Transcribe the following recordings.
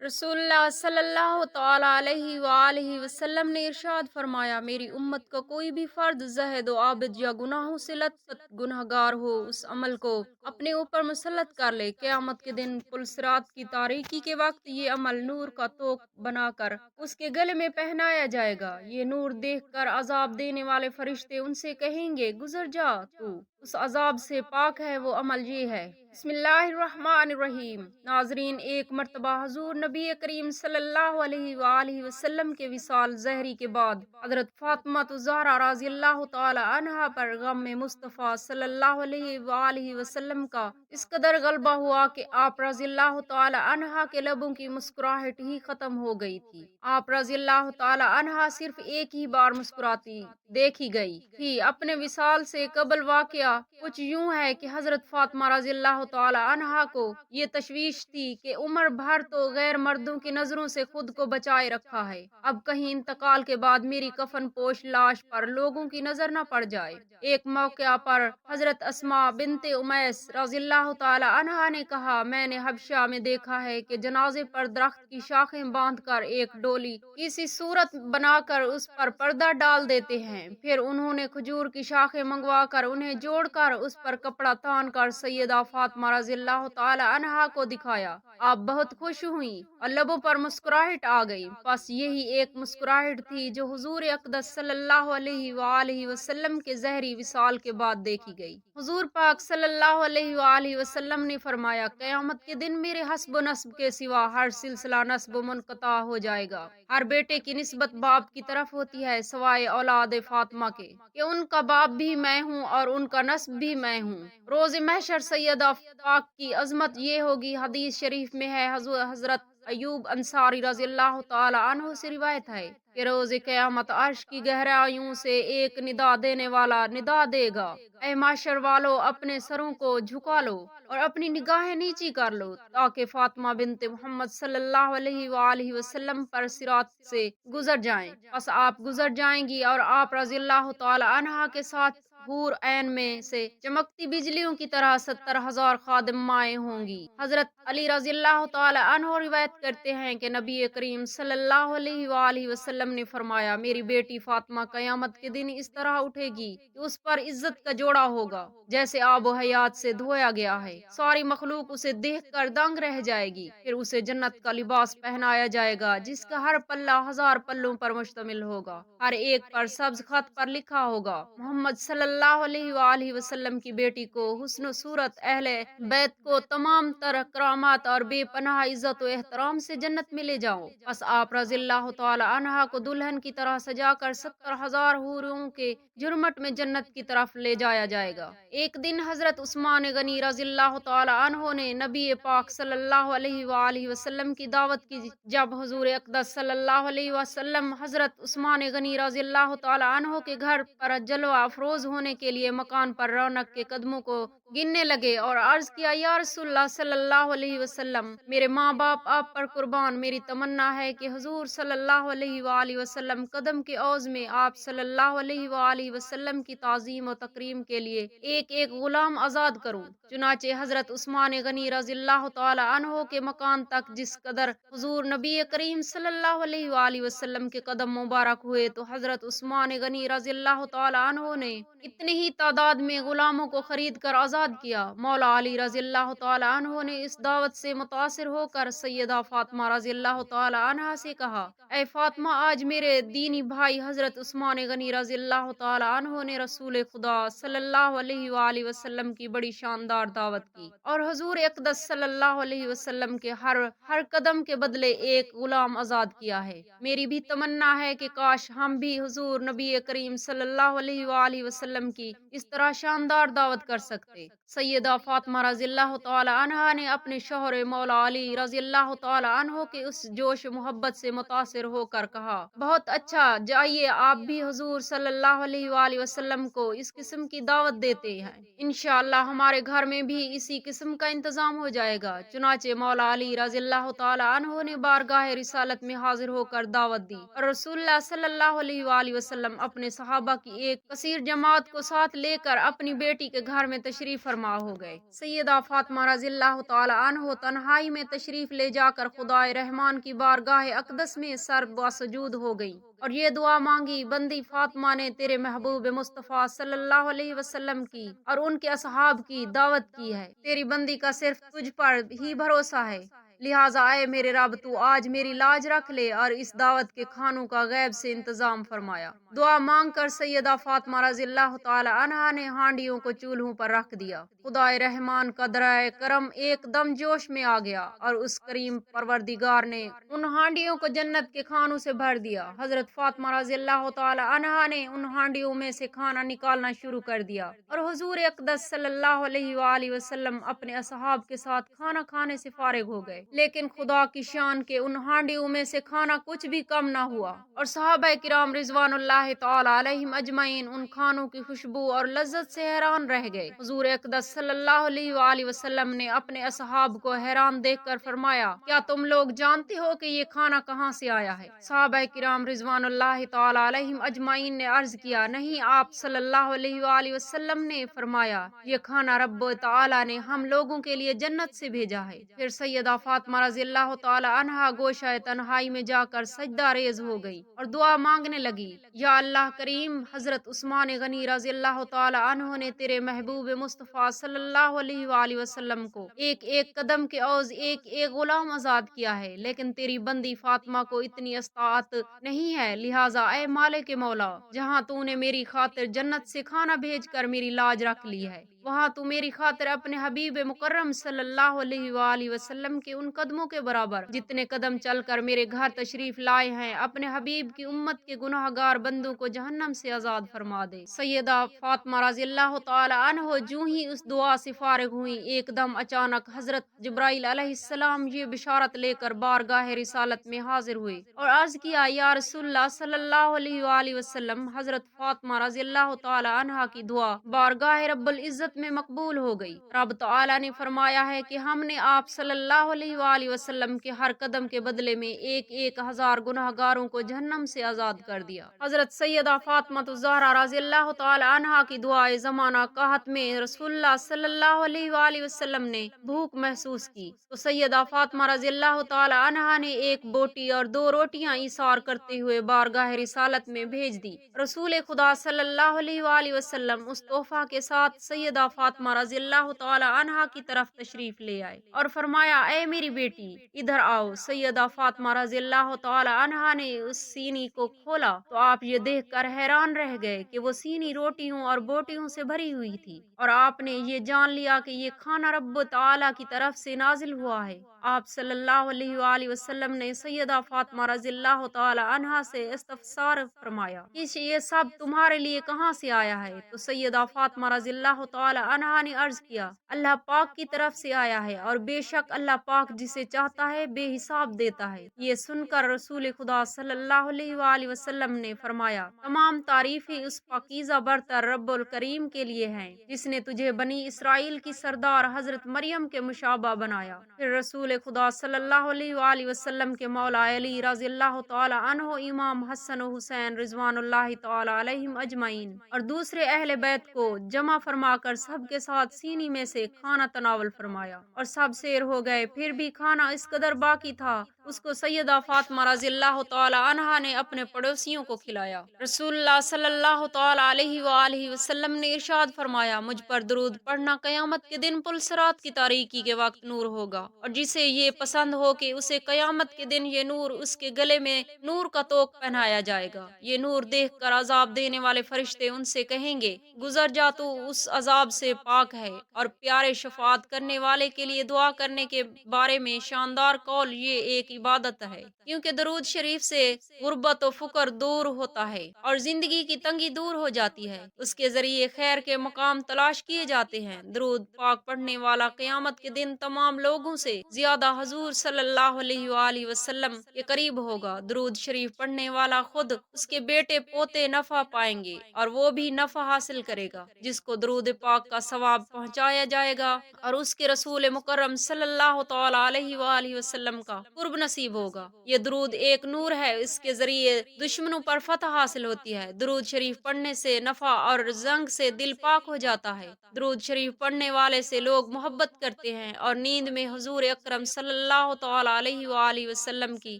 रसूल अल्लाह सल्लल्लाहु तआला अलैहि वआलिहि वसल्लम ने इरशाद फरमाया, मेरी उम्मत का कोई भी फर्द ज़ाहिद व आबिद या गुनाहों से लथपथ गुनहगार हो, उस अमल को अपने ऊपर मुसल्लत कर ले। क़यामत के दिन पुलसिरात की तारीकी के वक्त ये अमल नूर का तोक बनाकर उसके गले में पहनाया जाएगा। ये नूर देखकर अजाब देने वाले फरिश्ते उनसे कहेंगे, गुजर जा, तू उस अजाब से पाक है। वो अमल ये है। बिस्मिल्लाहिर्रहमानिर्रहीम। नाजरीन, एक मर्तबा हुजूर नबी करीम सल्लल्लाहु अलैहि वआलिहि वसल्लम के विसाल ज़हरी के बाद हज़रत फातिमा ज़हरा रज़ियल्लाहु ताला अन्हा पर गम मुस्तफ़ा सल्लल्लाहु अलैहि वआलिहि वसल्लम का इस कदर गलबा हुआ कि आप रज़ियल्लाहु ताला अन्हा के लबों की मुस्कुराहट ही खत्म हो गई थी। आप रज़ियल्लाहु ताला अन्हा सिर्फ एक ही बार मुस्कुराती देखी गई थी। अपने विसाल से कबल वाक़या कुछ यूं है कि हजरत फातिमा रज़ियल्लाहु ताला अन्हा को ये तशवीश थी कि उम्र भर तो गैर मर्दों की नजरों से खुद को बचाए रखा है, अब कहीं इंतकाल के बाद मेरी कफन पोश लाश पर लोगों की नजर न पड़ जाए। एक मौके पर हजरत अस्मा बिनते उमैस रज़ियल्लाहु ताला अन्हा ने कहा, मैंने हबशा में देखा है कि जनाजे पर दरख्त की शाखें बांधकर एक डोली किसी सूरत बनाकर उस पर पर्दा डाल देते हैं। फिर उन्होंने खजूर की शाखें मंगवा कर उन्हें जोड़कर उस पर कपड़ा तान कर सैयदा फातिमा रज़ियल्लाहु ताला अन्हा को दिखाया। आप बहुत खुश हुई और लबों पर मुस्कुराहट आ गई। बस यही एक मुस्कुराहट थी जो हुजूर अक़दस सल्लल्लाहु अलैहि वआलिहि वसल्लम के ज़हरी विसाल के बाद देखी गई। हुजूर पाक सल्लल्लाहु अलैहि वआलिहि वसल्लम ने फरमाया, क़यामत के दिन मेरे हस्ब नस्ब के सिवा हर सिलसिला नस्ब मुनक़ता हो जाएगा। हर बेटे की निस्बत बाप की तरफ होती है सवाए औलाद फातिमा के, कि उनका बाप भी मैं हूँ और उनका नस्ब भी मैं हूँ। रोज़ महशर सैयदा पाक की अजमत ये होगी। हदीस शरीफ में है, हजरत अयूब अंसारी रज़ियल्लाहु ताला अन्हु से रिवायत है कि रोज़ क़यामत अर्श की गहराइयों से एक निदा देने वाला निदा देगा, ऐ माशर वालों, अपने सरों को झुका लो और अपनी निगाहें नीची कर लो ताकि फातिमा बिनते मोहम्मद सल्लल्लाहु अलैहि वआलिहि वसल्लम पर सिरात से गुजर जाएं। बस आप गुजर जाएंगी और आप रज़ियल्लाहु ताला अन्हा के साथ हूर ऐन में से चमकती बिजलियों की तरह 70,000 खादिमाएं होंगी। हजरत अली रज़ियल्लाहु ताला अन्हु रिवायत करते हैं कि नबी करीम सल्लल्लाहु अलैहि वआलिहि वसल्लम ने फरमाया, मेरी बेटी फातिमा कयामत के दिन इस तरह उठेगी कि उस पर इज्जत का जोड़ा होगा जैसे आबो हयात से धोया गया है। सारी मखलूक उसे देख कर दंग रह जाएगी। फिर उसे जन्नत का लिबास पहनाया जाएगा जिसका हर पल्ला 1000 पल्लों पर मुश्तमिल होगा। हर एक पर सब्ज खत पर लिखा होगा, मोहम्मद सल्लल्लाहु अलैहि वआलिहि वसल्लम की बेटी को हुस्न सूरत अहले बैत को तमाम तरह करामात और बेपनाह इज्जत व एहतराम से जन्नत में ले जाओ। बस आप रज़ियल्लाहु ताला अन्हा को दुल्हन की तरह सजाकर 70,000 हूरों के जुर्मट में जन्नत की तरफ ले जाया जाएगा। एक दिन हजरत उस्मान गनी रज़ियल्लाहु ताला अन्हु ने नबी पाक सल्लल्लाहु अलैहि वआलिहि वसल्लम की दावत की। जब हुजूर अक़दस सल्लल्लाहु अलैहि वसल्लम हजरत उस्मान गनी रज़ियल्लाहु ताला अन्हु के घर पर जलवा अफरोज होने के लिए मकान पर रौनक के कदमों को गिनने लगे और अर्ज किया, या रसूलल्लाह सल्लल्लाहु अलैहि वसल्लम, मेरे माँ बाप आप पर कुर्बान, मेरी तमन्ना है कि हुजूर सल्लल्लाहु अलैहि वआलिहि वसल्लम कदम के औज में आप सल्लल्लाहु अलैहि वआलिहि वसल्लम की ताज़ीम और तकरीम के लिए एक एक गुलाम आजाद करूं। चुनाचे हजरत उस्मान गनी रज़ियल्लाहु ताला अन्हु के मकान तक जिस कदर हुजूर नबी करीम सल्लल्लाहु अलैहि वआलिहि वसल्लम के कदम मुबारक हुए, तो हजरत उस्मान गनी रज़ियल्लाहु ताला अन्हु ने इतनी ही तादाद में गुलामों को खरीद कर आजाद किया। मौला अली रज़ियल्लाहु ताला अन्हु ने इस दावत से मुतासिर होकर सैयदा फातिमा रज़ियल्लाहु ताला अन्हा से कहा, ऐ फातिमा, आज मेरे दीनी भाई हजरत उस्मान गनी रज़ियल्लाहु ताला अन्हु ने रसूल खुदा सल्लल्लाहु अलैहि वआलिहि वसल्लम की बड़ी शानदार दावत की और हुजूर अक़दस सल्लल्लाहु अलैहि वसल्लम के हर कदम के बदले एक गुलाम आजाद किया है। मेरी भी तमन्ना है कि काश हम भी हुजूर नबी करीम सल्लल्लाहु अलैहि वआलिहि वसल्लम की इस तरह शानदार दावत कर सकते। सैयदा फातिमा रज़ियल्लाहु ताला अन्हा ने अपने शौहर मौला अली रज़ियल्लाहु ताला अन्हु के उस जोश मोहब्बत से मुतासिर होकर कहा, बहुत अच्छा, जाइए आप भी हुजूर सल्लल्लाहु अलैहि वआलिहि वसल्लम को इस किस्म की दावत देते हैं। इंशाअल्लाह हमारे घर में भी इसी किस्म का इंतजाम हो जाएगा। चुनाचे मौला अली रज़ियल्लाहु ताला अन्हु ने बारगाह रिसालत में हाजिर होकर दावत दी और रसूलुल्लाह सल्लल्लाहु अलैहि वआलिहि वसल्लम अपने सहाबा की एक कसीर जमात को साथ लेकर अपनी बेटी के घर में तशरीफ فرما ہو گئے۔ سیدہ فاطمہ رضی اللہ تعالی عنہ تنہائی میں تشریف لے جا کر خدائے رحمان کی بارگاہ اقدس میں سر باسجود ہو گئی اور یہ دعا مانگی: بندی فاطمہ نے تیرے محبوب مصطفیٰ صلی اللہ علیہ وسلم کی اور ان کے اصحاب کی دعوت کی ہے، تیری بندی کا صرف تجھ پر ہی بھروسہ ہے، لہٰذا اے میرے رب تو آج میری لاج رکھ لے اور اس دعوت کے کھانوں کا غیب سے انتظام فرمایا۔ دعا مانگ کر سیدہ فاطمہ رضی اللہ تعالی عنہا نے ہانڈیوں کو چولہوں پر رکھ دیا۔ خدائے رحمان کا درائے کرم ایک دم جوش میں آ گیا اور اس کریم پروردگار نے ان ہانڈیوں کو جنت کے کھانوں سے بھر دیا۔ حضرت فاطمہ رضی اللہ تعالی عنہا نے ان ہانڈیوں میں سے کھانا نکالنا شروع کر دیا اور حضور اقدس صلی اللہ علیہ وآلہ وسلم اپنے اصحاب کے ساتھ کھانا کھانے سے فارغ ہو گئے، لیکن خدا کی شان کے ان ہانڈیوں میں سے کھانا کچھ بھی کم نہ ہوا اور صحابہ کرام رضوان اللہ تعالی علیہم اجمعین ان کھانوں کی خوشبو اور لذت سے حیران رہ گئے۔ حضور اقدس صلی اللہ علیہ وآلہ وسلم نے اپنے اصحاب کو حیران دیکھ کر فرمایا: کیا تم لوگ جانتے ہو کہ یہ کھانا کہاں سے آیا ہے؟ صحابہ کرام رضوان اللہ تعالی علیہم اجمعین نے عرض کیا: نہیں، آپ صلی اللہ علیہ وآلہ وسلم نے فرمایا یہ کھانا رب تعالی نے ہم لوگوں کے لیے جنت سے بھیجا ہے۔ پھر سیدہ فاطمہ رضی اللہ تعالی عنہا گوشہ تنہائی میں جا کر سجدہ ریز ہو گئی اور دعا مانگنے لگی: یا اللہ کریم، حضرت عثمان غنی رضی اللہ تعالی عنہ نے تیرے محبوب مصطفیٰ صلی اللہ علیہ وآلہ وسلم کو ایک ایک قدم کے عوض ایک ایک غلام آزاد کیا ہے، لیکن تیری بندی فاطمہ کو اتنی استطاعت نہیں ہے، لہٰذا اے مالک مولا، جہاں تو نے میری خاطر جنت سے کھانا بھیج کر میری لاج رکھ لی ہے، وہاں تو میری خاطر اپنے حبیب مکرم صلی اللہ علیہ وآلہ وسلم کے ان قدموں کے برابر جتنے قدم چل کر میرے گھر تشریف لائے ہیں، اپنے حبیب کی امت کے گناہ گار بندوں کو جہنم سے آزاد فرما دے۔ سیدہ فاطمہ رضی اللہ تعالی عنہ جو ہی اس دعا سے فارغ ہوئی، ایک دم اچانک حضرت جبرائیل علیہ السلام یہ بشارت لے کر بارگاہ رسالت میں حاضر ہوئے اور عرض کیا: یا رسول اللہ صلی اللہ علیہ وآلہ وسلم، حضرت فاطمہ رضی اللہ تعالی عنہا کی دعا بارگاہ رب العزت میں مقبول ہو گئی۔ رب تعالی نے فرمایا ہے کہ ہم نے آپ صلی اللہ علیہ وآلہ وسلم کے ہر قدم کے بدلے میں ایک ایک ہزار گناہ گاروں کو جہنم سے آزاد کر دیا۔ حضرت سیدہ فاطمہ الزہرا رضی اللہ تعالی عنہا کی دعائے زمانہ قحط میں رسول اللہ صلی اللہ علیہ وآلہ وسلم نے بھوک محسوس کی تو سیدہ فاطمہ رضی اللہ تعالی عنہا نے ایک بوٹی اور دو روٹیاں ایثار کرتے ہوئے بارگاہ رسالت میں بھیج دی۔ رسول خدا صلی اللہ علیہ وآلہ وسلم اس تحفہ کے ساتھ سیدہ فاطمہ رضی اللہ تعالی عنہا کی طرف تشریف لے آئے اور فرمایا: اے میری بیٹی، ادھر آؤ۔ سیدہ فاطمہ رضی اللہ تعالی عنہا نے اس سینی کو کھولا تو آپ یہ دیکھ کر حیران رہ گئے کہ وہ سینی روٹیوں اور بوٹیوں سے بھری ہوئی تھی اور آپ نے یہ جان لیا کہ یہ کھانا رب تعالی کی طرف سے نازل ہوا ہے۔ آپ صلی اللہ علیہ وآلہ وسلم نے سیدہ فاطمہ رضی اللہ تعالی عنہا سے استفسار فرمایا کہ یہ سب تمہارے لیے کہاں سے آیا ہے؟ تو سیدہ فاطمہ رضی اللہ تعالی عنہا نے عرض کیا: اللہ پاک کی طرف سے آیا ہے اور بے شک اللہ پاک جسے چاہتا ہے بے حساب دیتا ہے۔ یہ سن کر رسول خدا صلی اللہ علیہ وآلہ وسلم نے فرمایا: تمام تعریفیں اس پاکیزہ برتر رب الکریم کے لیے ہیں جس نے تجھے بنی اسرائیل کی سردار حضرت مریم کے مشابہ بنایا۔ پھر رسول خدا صلی اللہ علیہ وآلہ وسلم کے مولا علی رضی اللہ تعالی عنہ، امام حسن و حسین رضوان اللہ تعالی علیہم اجمعین اور دوسرے اہل بیت کو جمع فرما کر سب کے ساتھ سینی میں سے کھانا تناول فرمایا اور سب سیر ہو گئے، پھر بھی کھانا اس قدر باقی تھا اس کو سیدہ فاطمہ رضی اللہ تعالی عنہا نے اپنے پڑوسیوں کو کھلایا۔ رسول اللہ صلی اللہ تعالی علیہ وآلہ وسلم نے ارشاد فرمایا: مجھ پر درود پڑھنا قیامت کے دن پلسرات کی تاریکی کے وقت نور ہوگا، اور جسے یہ پسند ہو کہ اسے قیامت کے دن یہ نور اس کے گلے میں نور کا توق پہنایا جائے گا۔ یہ نور دیکھ کر عذاب دینے والے فرشتے ان سے کہیں گے: گزر جا، تو اس عذاب سے پاک ہے۔ اور پیارے شفاعت کرنے والے کے لیے دعا کرنے کے بارے میں شاندار قول یہ ایک عبادت ہے، کیونکہ درود شریف سے غربت و فقر دور ہوتا ہے اور زندگی کی تنگی دور ہو جاتی ہے، اس کے ذریعے خیر کے مقام تلاش کیے جاتے ہیں۔ درود پاک پڑھنے والا قیامت کے دن تمام لوگوں سے زیادہ حضور صلی اللہ علیہ وآلہ وسلم کے قریب ہوگا۔ درود شریف پڑھنے والا خود اس کے بیٹے پوتے نفع پائیں گے اور وہ بھی نفع حاصل کرے گا جس کو درود پاک کا ثواب پہنچایا جائے گا، اور اس کے رسول مکرم صلی اللہ تعالی علیہ وآلہ وسلم کا قرب नसीब होगा। ये दरूद एक नूर है, इसके जरिए दुश्मनों पर फतह हासिल होती है। दरूद शरीफ पढ़ने से नफा और जंग से दिल पाक हो जाता है। दरूद शरीफ पढ़ने वाले से लोग मोहब्बत करते हैं और नींद में हुजूर अकरम सल्लल्लाहु तआला अलैहि वालैहि वसल्लम की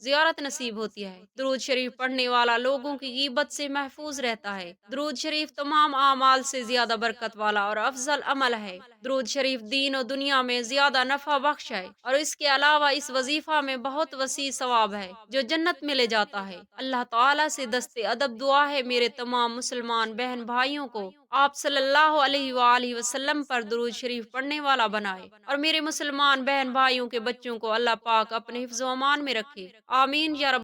जियारत नसीब होती है। दरूद शरीफ पढ़ने वाला लोगों की गीबत से महफूज रहता है। दरूद शरीफ तमाम आमाल से ज्यादा बरकत वाला और अफजल अमल है। दरूद शरीफ दीन और दुनिया में ज्यादा नफा बख्श है और इसके अलावा इस वजीफा में बहुत वसी सवाब है जो जन्नत में ले जाता है। अल्लाह ताला से दस्ते अदब दुआ है मेरे तमाम मुसलमान बहन भाइयों को आप सल्लल्लाहु अलैहि वसल्लम पर दुरूद शरीफ पढ़ने वाला बनाए और मेरे मुसलमान बहन भाइयों के बच्चों को अल्लाह पाक अपने हिफ्ज़ व अमान में रखे। आमीन या रब